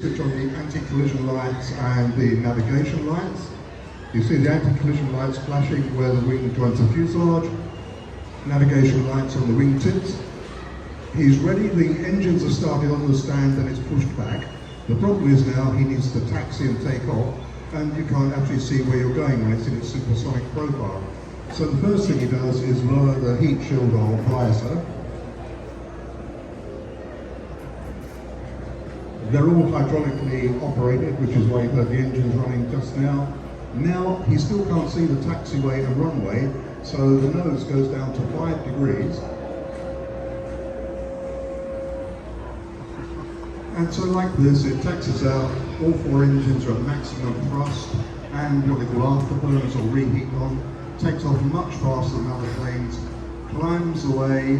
Switch on the anti-collision lights and the navigation lights. You see the anti-collision lights flashing where the wing joins the fuselage, navigation lights on the wing tips. He's ready, the engines are started on the stand and it's pushed back. The problem is now he needs to taxi and take off, and you can't actually see where you're going when it's in its supersonic profile. So the first thing he does is lower the heat shield or visor. They're all hydraulically operated, which is why you heard the engines running just now. Now he still can't see the taxiway and runway, so the nose goes down to 5 degrees. And so like this, it taxis out, all 4 engines are at maximum thrust, and what they call afterburners or reheat on, takes off much faster than other planes, climbs away.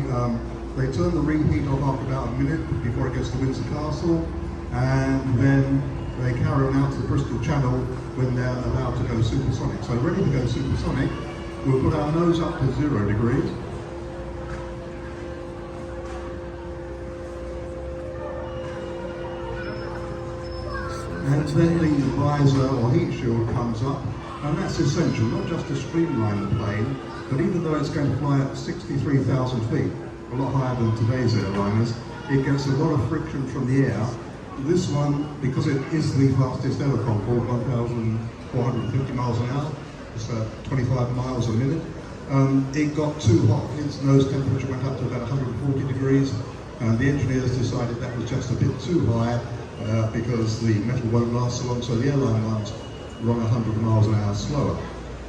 They turn the reheat off after about a minute before it gets to Windsor Castle, and then they carry on out to the Bristol Channel when they're allowed to go supersonic. So ready to go supersonic, we'll put our nose up to 0 degrees. And then the visor or heat shield comes up, and that's essential, not just to streamline the plane, but even though it's going to fly at 63,000 feet, a lot higher than today's airliners, it gets a lot of friction from the air. This one, because it is the fastest ever Concord, 1,450 miles an hour, it's 25 miles a minute, it got too hot. Its nose temperature went up to about 140 degrees, and the engineers decided that was just a bit too high because the metal won't last so long, so the airline ones run 100 miles an hour slower.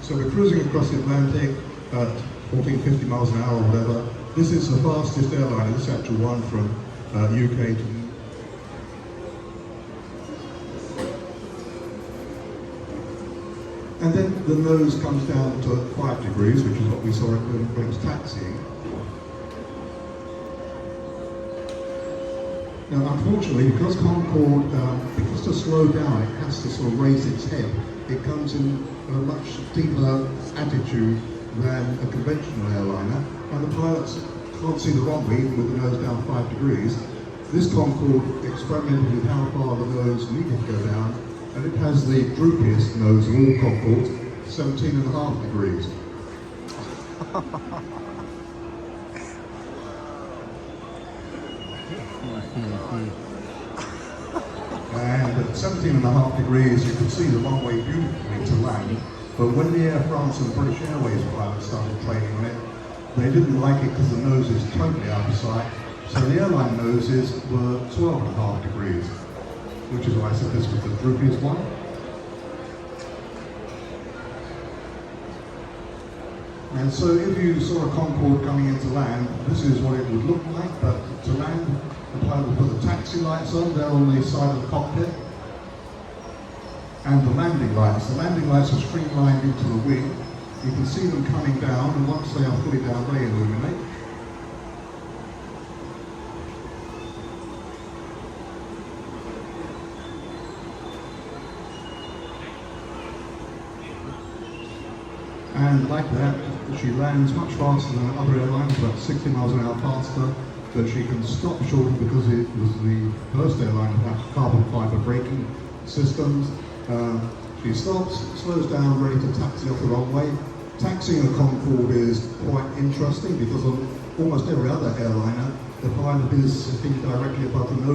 So we're cruising across the Atlantic at 1450 miles an hour or whatever. This is the fastest airliner, this actual one from UK to and then the nose comes down to 5 degrees, which is what we saw when it was taxiing. Now, unfortunately, because Concord, because to slow down, it has to sort of raise its head. It comes in a much deeper attitude than a conventional airliner, and the pilots can't see the runway even with the nose down 5 degrees. This Concord experimented with how far the nose needed to go down, and it has the droopiest nose of all Concords, 17.5 degrees. And at 17.5 degrees you can see the runway beautifully to land, but when the Air France and British Airways pilots started training on it, they didn't like it because the nose is totally out of sight, so the airline noses were 12.5 degrees, which is why I said this was the droopiest one. And so if you saw a Concord coming into land, this is what it would look like, but to land, the pilot will put the taxi lights on, they're on the side of the cockpit, and the landing lights. The landing lights are streamlined into the wing. You can see them coming down, and once they are fully down, they illuminate. And like that, she lands much faster than other airlines, about 60 miles an hour faster, but she can stop short because it was the first airline to have carbon fibre braking systems. She stops, slows down, ready to taxi off the runway. Taxiing a Concord is quite interesting because on almost every other airliner, the pilot is sitting directly above the nose.